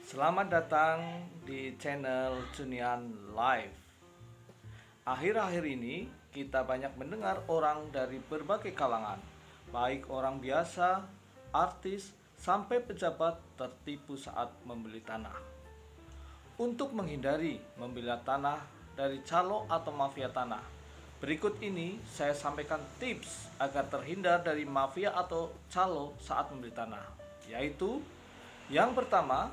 Selamat datang di channel Junian Live. Akhir-akhir ini kita banyak mendengar orang dari berbagai kalangan, baik orang biasa, artis, sampai pejabat tertipu saat membeli tanah. Untuk menghindari membeli tanah dari calo atau mafia tanah, berikut ini saya sampaikan tips agar terhindar dari mafia atau calo saat membeli tanah, yaitu yang pertama,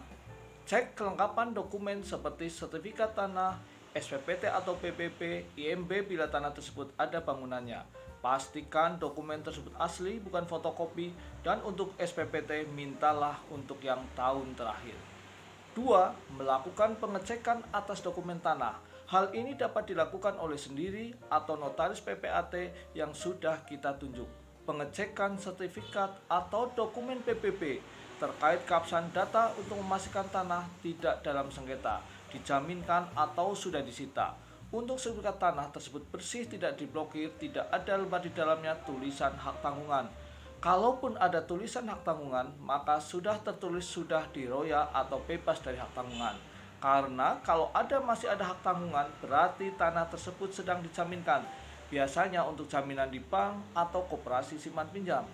cek kelengkapan dokumen seperti sertifikat tanah, SPPT atau PPP, IMB bila tanah tersebut ada bangunannya. Pastikan dokumen tersebut asli, bukan fotokopi, dan untuk SPPT mintalah untuk yang tahun terakhir. 2. Melakukan pengecekan atas dokumen tanah. Hal ini dapat dilakukan oleh sendiri atau notaris PPAT yang sudah kita tunjuk. Pengecekan sertifikat atau dokumen PPP terkait keabsahan data untuk memastikan tanah tidak dalam sengketa, dijaminkan atau sudah disita. Untuk sertifikat tanah tersebut bersih, tidak diblokir, tidak ada lembar di dalamnya tulisan hak tanggungan. Kalaupun ada tulisan hak tanggungan, maka sudah tertulis sudah diroya atau bebas dari hak tanggungan. Karena kalau masih ada hak tanggungan, berarti tanah tersebut sedang dijaminkan. Biasanya untuk jaminan di bank atau koperasi simpan pinjam.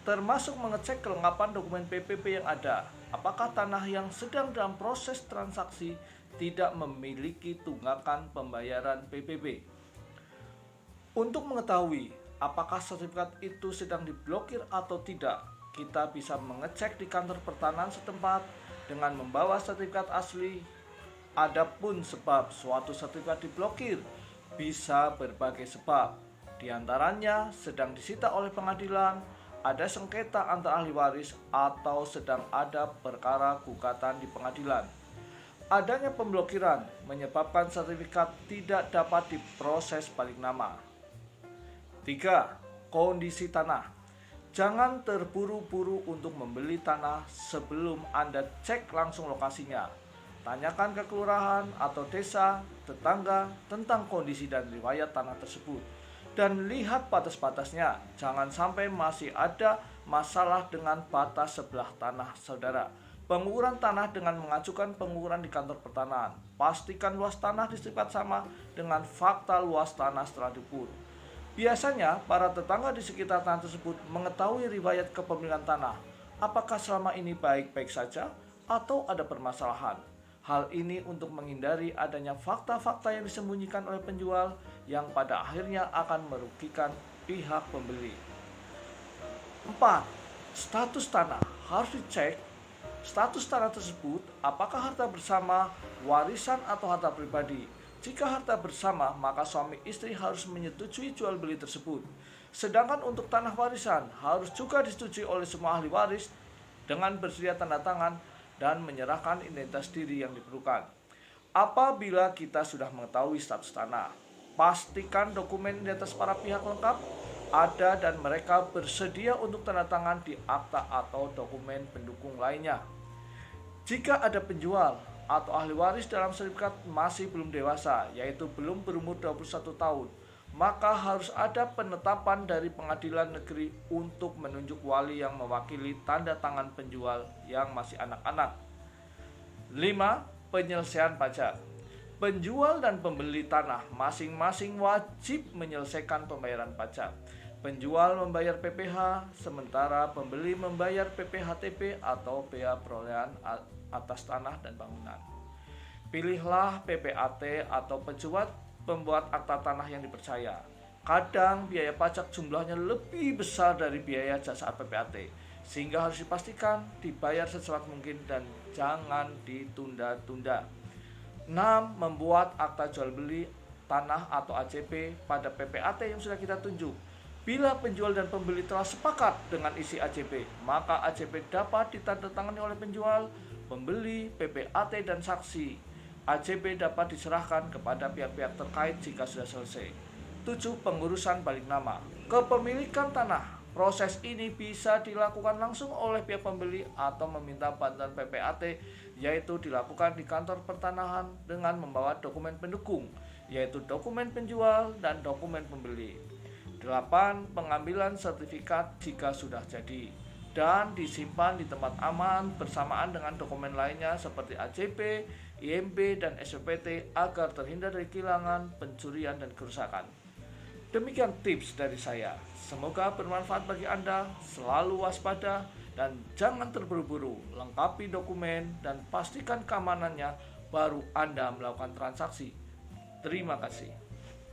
Termasuk mengecek kelengkapan dokumen PPP yang ada. Apakah tanah yang sedang dalam proses transaksi tidak memiliki tunggakan pembayaran PPP. Untuk mengetahui apakah sertifikat itu sedang diblokir atau tidak, kita bisa mengecek di kantor pertanahan setempat dengan membawa sertifikat asli. Adapun sebab suatu sertifikat diblokir bisa berbagai sebab. Di antaranya sedang disita oleh pengadilan, ada sengketa antar ahli waris, atau sedang ada perkara gugatan di pengadilan. Adanya pemblokiran menyebabkan sertifikat tidak dapat diproses balik nama. 3. Kondisi tanah. Jangan terburu-buru untuk membeli tanah sebelum Anda cek langsung lokasinya. Tanyakan ke kelurahan atau desa tetangga tentang kondisi dan riwayat tanah tersebut. Dan lihat batas-batasnya, jangan sampai masih ada masalah dengan batas sebelah tanah saudara. Pengukuran tanah dengan mengajukan pengukuran di kantor pertanahan. Pastikan luas tanah di sertifikat sama dengan fakta luas tanah setelah diukur. Biasanya para tetangga di sekitar tanah tersebut mengetahui riwayat kepemilikan tanah. Apakah selama ini baik-baik saja atau ada permasalahan? Hal ini untuk menghindari adanya fakta-fakta yang disembunyikan oleh penjual yang pada akhirnya akan merugikan pihak pembeli. 4. Status tanah. Harus dicek status tanah tersebut apakah harta bersama, warisan atau harta pribadi. Jika harta bersama, maka suami istri harus menyetujui jual beli tersebut. Sedangkan untuk tanah warisan harus juga disetujui oleh semua ahli waris dengan bersedia tanda tangan dan menyerahkan identitas diri yang diperlukan. Apabila kita sudah mengetahui status tanah, pastikan dokumen di atas para pihak lengkap, ada dan mereka bersedia untuk tanda tangan di akta atau dokumen pendukung lainnya. Jika ada penjual atau ahli waris dalam sertifikat masih belum dewasa, yaitu belum berumur 21 tahun, maka harus ada penetapan dari pengadilan negeri untuk menunjuk wali yang mewakili tanda tangan penjual yang masih anak-anak. 5. Penyelesaian pajak. Penjual dan pembeli tanah masing-masing wajib menyelesaikan pembayaran pajak. Penjual membayar PPh, sementara pembeli membayar PPHTP atau bea perolehan atas tanah dan bangunan. Pilihlah PPAT atau pembuat akta tanah yang dipercaya. Kadang biaya pajak jumlahnya lebih besar dari biaya jasa PPAT, sehingga harus dipastikan dibayar secepat mungkin dan jangan ditunda-tunda. 6. Membuat akta jual beli tanah atau AJP pada PPAT yang sudah kita tunjuk. Bila penjual dan pembeli telah sepakat dengan isi AJP, maka AJP dapat ditandatangani oleh penjual, pembeli, PPAT, dan saksi. AJP dapat diserahkan kepada pihak-pihak terkait jika sudah selesai. 7. Pengurusan balik nama. Kepemilikan tanah. Proses ini bisa dilakukan langsung oleh pihak pembeli atau meminta bantuan PPAT, yaitu dilakukan di kantor pertanahan dengan membawa dokumen pendukung, yaitu dokumen penjual dan dokumen pembeli. 8. Pengambilan sertifikat jika sudah jadi. dan disimpan di tempat aman bersamaan dengan dokumen lainnya seperti ACP, IMB, dan SPT agar terhindar dari kehilangan, pencurian, dan kerusakan. Demikian tips dari saya. Semoga bermanfaat bagi Anda. Selalu waspada dan jangan terburu-buru. Lengkapi dokumen dan pastikan keamanannya baru Anda melakukan transaksi. Terima kasih.